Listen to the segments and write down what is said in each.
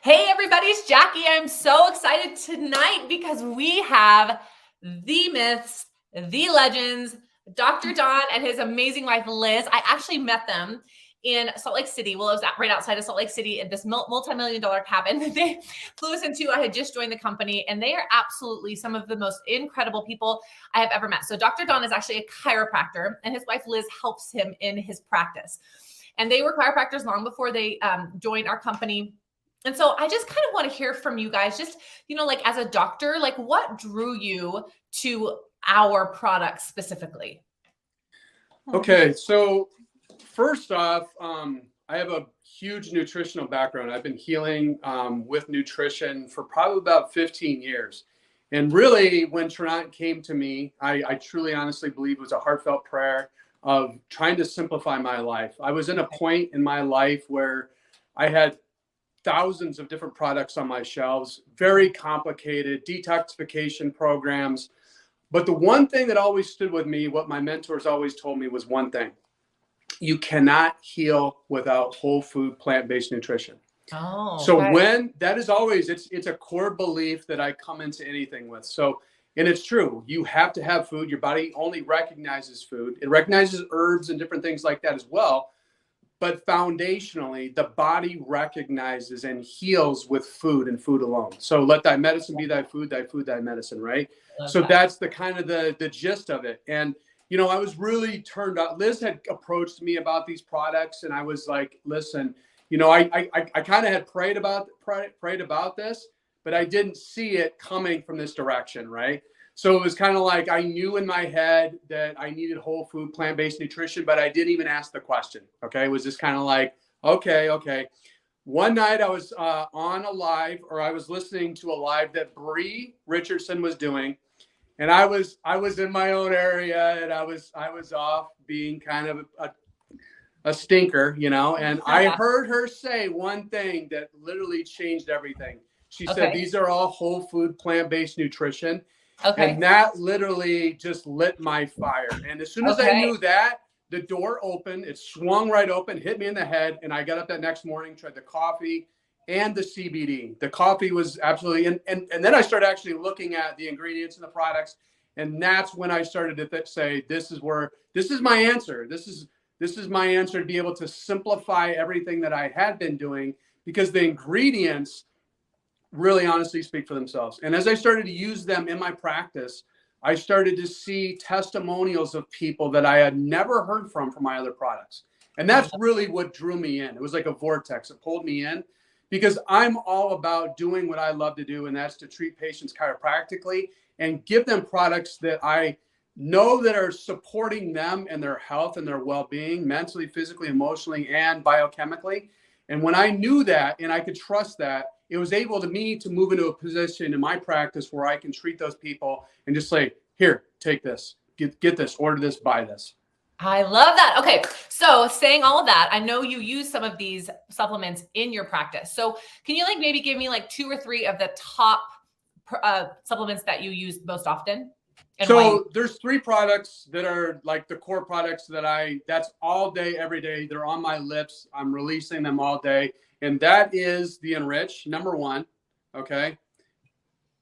Hey everybody, it's Jackie. I'm so excited tonight because we have the myths, the legends, Dr. Don and his amazing wife, Liz. I actually met them in Salt Lake City. Well, it was right outside of Salt Lake City at this multi-million-dollar cabin that they flew us into. I had just joined the company, and they are absolutely some of the most incredible people I have ever met. So Dr. Don is actually a chiropractor, and his wife, Liz, helps him in his practice. And they were chiropractors long before they joined our company. And so I just kind of want to hear from you guys, just, like as a doctor, like what drew you to our products specifically? Okay, so first off, I have a huge nutritional background. I've been healing with nutrition for probably about 15 years. And really, when Trinant came to me, I truly honestly believe it was a heartfelt prayer of trying to simplify my life. I was in a point in my life where I had thousands of different products on my shelves, very complicated detoxification programs. But the one thing that always stood with me, what my mentors always told me, was one thing: you cannot heal without whole food, plant-based nutrition. So Okay. when that is always, it's a core belief that I come into anything with. So, and it's true, you have to have food. Your body only recognizes food. It recognizes herbs and different things like that as well. But foundationally, the body recognizes and heals with food and food alone. So let thy medicine be thy food, thy medicine, right? So that's the kind of the gist of it. And, I was really turned up. Liz had approached me about these products, and I was like, listen, I kind of had prayed about this, but I didn't see it coming from this direction, right? So it was kind of like I knew in my head that I needed whole food, plant-based nutrition, but I didn't even ask the question. Okay. It was just kind of like, okay. One night I was on a live, or I was listening to a live that Bree Richardson was doing. And I was in my own area, and I was off being kind of a stinker, and I heard her say one thing that literally changed everything. She said, these are all whole food, plant-based nutrition. Okay. And that literally just lit my fire. And as soon as I knew that, the door opened, it swung right open, hit me in the head. And I got up that next morning, tried the coffee and the CBD. The coffee was absolutely, and then I started actually looking at the ingredients and the products. And that's when I started to say, this is my answer. This is my answer, to be able to simplify everything that I had been doing, because the ingredients really honestly speak for themselves. And as I started to use them in my practice, I started to see testimonials of people that I had never heard from my other products. And that's really what drew me in. It was like a vortex. It pulled me in, because I'm all about doing what I love to do, and that's to treat patients chiropractically and give them products that I know that are supporting them and their health and their well-being, mentally, physically, emotionally, and biochemically. And when I knew that and I could trust that, it was able to me to move into a position in my practice where I can treat those people and just say, here, take this, get this, order this, buy this. I love that. Okay. So saying all of that, I know you use some of these supplements in your practice. So can you maybe give me 2 or 3 of the top supplements that you use most often? So there's 3 products that are like the core products that's all day, every day. They're on my lips. I'm releasing them all day. And that is the Enrich, number 1. Okay.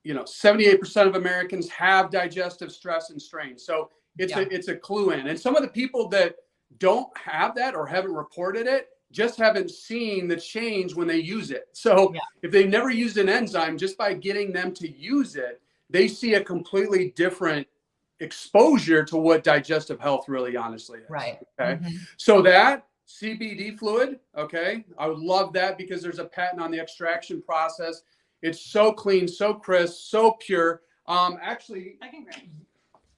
78% of Americans have digestive stress and strain. So it's a clue in. And some of the people that don't have that or haven't reported it just haven't seen the change when they use it. So if they've never used an enzyme, just by getting them to use it, they see a completely different exposure to what digestive health really honestly is. Right. Okay. So that CBD fluid, okay, I would love that, because there's a patent on the extraction process. It's so clean, so crisp, so pure. Actually,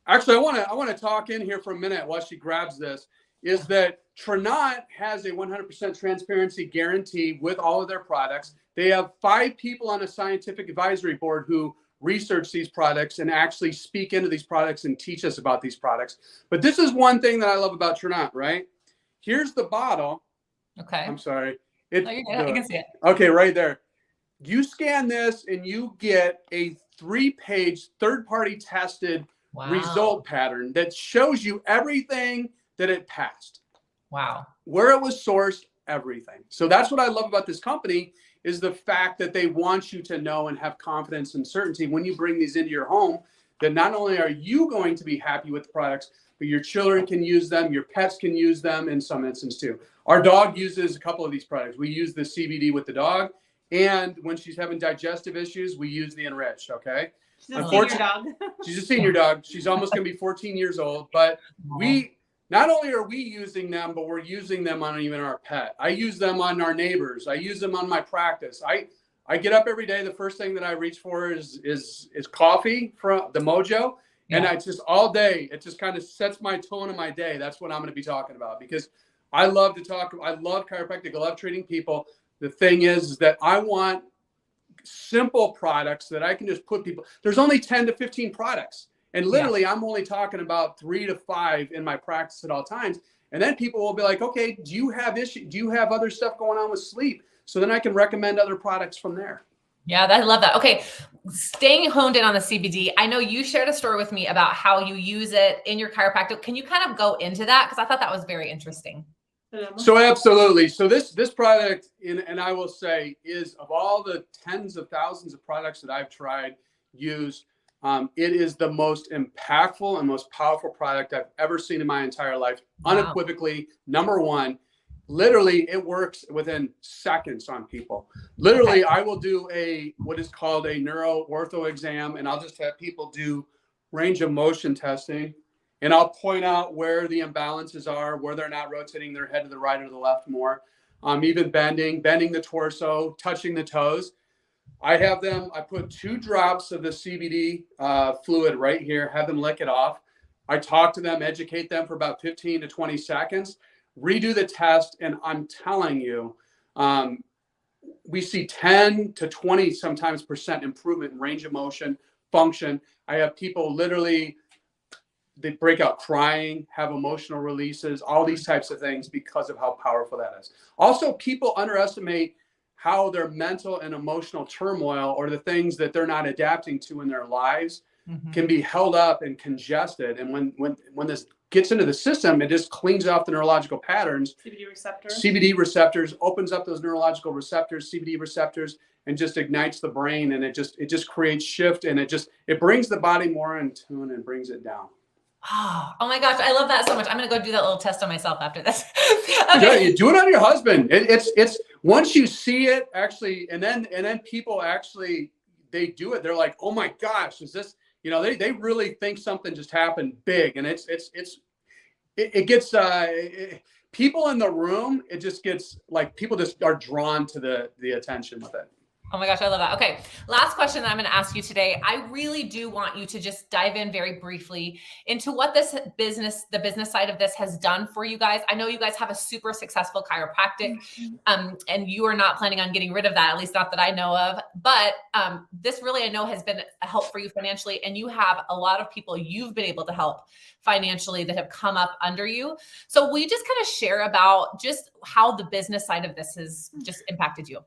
I want to talk in here for a minute while she grabs this. Is that Trinant has a 100% transparency guarantee with all of their products. They have 5 people on a scientific advisory board who research these products and actually speak into these products and teach us about these products. But this is one thing that I love about Trinant, right? Here's the bottle. Okay. I'm sorry. I can see it. Okay, right there. You scan this and you get a 3-page, third-party tested result pattern that shows you everything that it passed. Wow. Where it was sourced, everything. So that's what I love about this company, is the fact that they want you to know and have confidence and certainty when you bring these into your home, that not only are you going to be happy with the products, but your children can use them, your pets can use them in some instance too. Our dog uses a couple of these products. We use the CBD with the dog, and when she's having digestive issues, we use the Enriched, okay? She's a senior dog. She's a senior dog. She's almost going to be 14 years old, but not only are we using them, but we're using them on even our pet. I use them on our neighbors. I use them on my practice. I get up every day. The first thing that I reach for is coffee from the Mojo. And I just all day, it just kind of sets my tone of my day. That's what I'm going to be talking about, because I love to talk. I love chiropractic. I love treating people. The thing is that I want simple products that I can just put people. There's only 10 to 15 products. And literally, I'm only talking about 3 to 5 in my practice at all times. And then people will be like, okay, do you have other stuff going on with sleep? So then I can recommend other products from there. Yeah, I love that. Okay, staying honed in on the CBD. I know you shared a story with me about how you use it in your chiropractic. Can you kind of go into that? Because I thought that was very interesting. So absolutely. So this product, and I will say, is of all the tens of thousands of products that I've tried, used, it is the most impactful and most powerful product I've ever seen in my entire life. Wow. Unequivocally, number one. Literally, it works within seconds on people. Literally, I will do what is called a neuro-ortho exam, and I'll just have people do range of motion testing, and I'll point out where the imbalances are, where they're not rotating their head to the right or the left more, even bending the torso, touching the toes. I put 2 drops of the CBD fluid right here, have them lick it off. I talk to them, educate them for about 15 to 20 seconds. Redo the test, and I'm telling you, we see 10 to 20 sometimes % improvement in range of motion, function. I have people literally, they break out crying, have emotional releases, all these types of things because of how powerful that is. Also, people underestimate how their mental and emotional turmoil, or the things that they're not adapting to in their lives, can be held up and congested. And when this gets into the system, it just cleans off the neurological patterns. CBD receptors opens up those neurological receptors, CBD receptors, and just ignites the brain. And it just creates shift, and it brings the body more in tune and brings it down. Oh my gosh, I love that so much. I'm gonna go do that little test on myself after this. Okay. Yeah, you do it on your husband. It's once you see it actually, and then people actually, they do it. They're like, oh my gosh, is this? They really think something just happened big, and it gets people in the room. It just gets like people just are drawn to the attention with it. Oh my gosh, I love that. Okay, last question that I'm going to ask you today. I really do want you to just dive in very briefly into what the business side of this has done for you guys. I know you guys have a super successful chiropractic, and you are not planning on getting rid of that, at least not that I know of. But this really, I know, has been a help for you financially, and you have a lot of people you've been able to help financially that have come up under you. So will you just kind of share about just how the business side of this has just impacted you?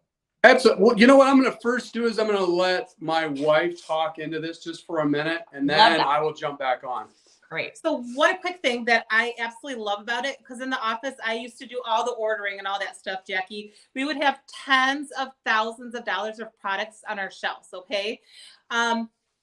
Absolutely. Well, you know what I'm going to first do is I'm going to let my wife talk into this just for a minute, and then I will jump back on. Great. So one quick thing that I absolutely love about it, because in the office, I used to do all the ordering and all that stuff, Jackie. We would have tens of thousands of dollars of products on our shelves, okay?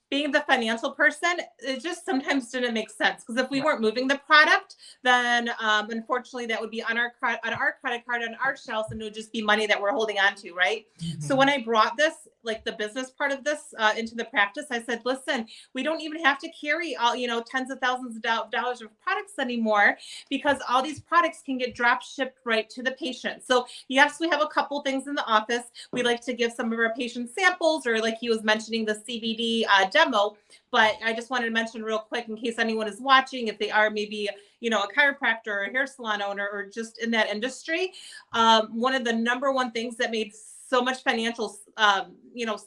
Being the financial person, it just sometimes didn't make sense, because if we weren't moving the product, then unfortunately that would be on our credit card on our shelves, and it would just be money that we're holding on to, right? So when I brought this, like the business part of this into the practice, I said, listen, we don't even have to carry all, tens of thousands of dollars of products anymore, because all these products can get drop shipped right to the patient. So yes, we have a couple things in the office. We like to give some of our patients samples, or like he was mentioning, the CBD demo. But I just wanted to mention real quick, in case anyone is watching, if they are maybe, a chiropractor or a hair salon owner, or just in that industry, one of the number one things that made so much financial,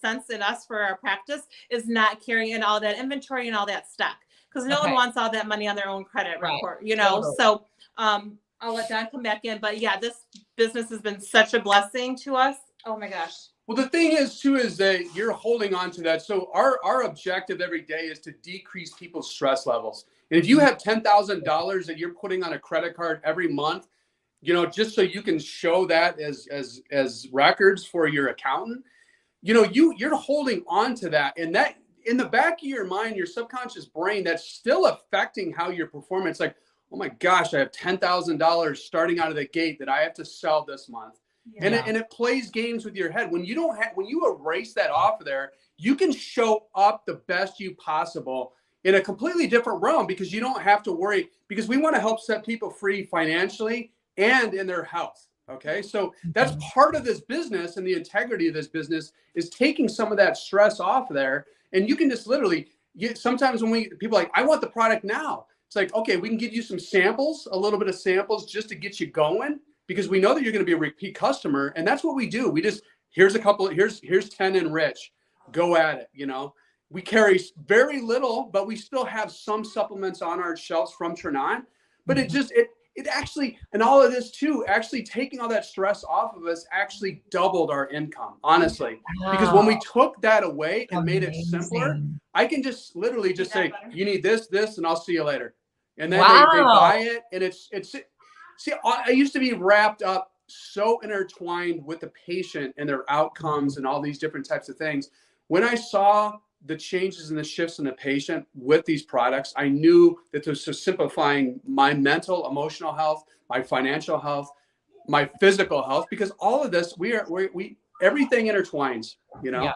sense in us for our practice is not carrying in all that inventory and all that stock, because no one wants all that money on their own credit report, Totally. So I'll let Don come back in. But yeah, this business has been such a blessing to us. Oh my gosh. Well, the thing is too, is that you're holding on to that. So our objective every day is to decrease people's stress levels. And if you have $10,000 that you're putting on a credit card every month, just so you can show that as records for your accountant, you're holding on to that, and that in the back of your mind, your subconscious brain, that's still affecting how you're performing. It's like, oh my gosh, I have $10,000 starting out of the gate that I have to sell this month. Yeah. And it plays games with your head. When you erase that off of there, you can show up the best you possible in a completely different realm, because you don't have to worry, because we want to help set people free financially and in their health. Okay. So that's part of this business, and the integrity of this business is taking some of that stress off of there. And you can just literally sometimes when people are like, I want the product now. It's like, okay, we can give you some samples, a little bit of samples just to get you going, because we know that you're going to be a repeat customer. And that's what we do. We just, here's 10 Enrich, go at it. We carry very little, but we still have some supplements on our shelves from Trinant. But it actually, and all of this too, actually taking all that stress off of us actually doubled our income, honestly. Wow. Because when we took that away and made it simpler, I can just literally just say, you need this, and I'll see you later. And then they buy it. And see, I used to be wrapped up so intertwined with the patient and their outcomes and all these different types of things. When I saw the changes and the shifts in the patient with these products, I knew that this was simplifying my mental, emotional health, my financial health, my physical health, because all of this, everything intertwines, Yeah.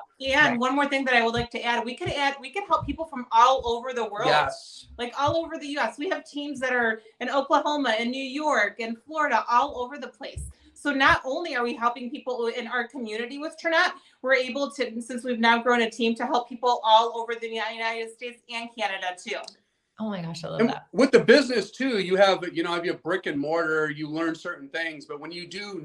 And one more thing that I would like to add, we could help people from all over the world. Yes. Like all over the US. We have teams that are in Oklahoma, in New York, in Florida, all over the place. So not only are we helping people in our community with Trinant, we're able to, since we've now grown a team, to help people all over the United States and Canada too. Oh my gosh, I love that. With the business too, you have brick and mortar, you learn certain things, but when you do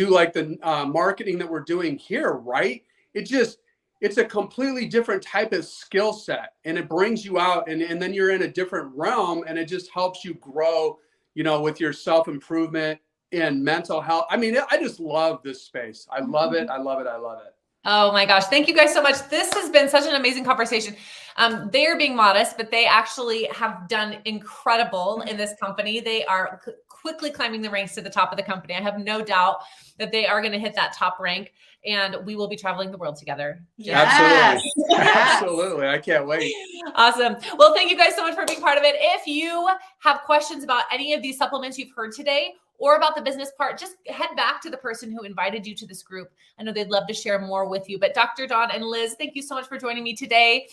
like the marketing that we're doing here, right? It's a completely different type of skill set, and it brings you out, and then you're in a different realm, and it just helps you grow, with your self-improvement and mental health. I mean, I just love this space. I love it. I love it. I love it. Oh my gosh. Thank you guys so much. This has been such an amazing conversation. They are being modest, but they actually have done incredible in this company. They are quickly climbing the ranks to the top of the company. I have no doubt that they are going to hit that top rank, and we will be traveling the world together. Yes. Absolutely. I can't wait. Awesome. Well, thank you guys so much for being part of it. If you have questions about any of these supplements you've heard today, or about the business part, just head back to the person who invited you to this group. I know they'd love to share more with you. But Dr. Dawn and Liz, thank you so much for joining me today.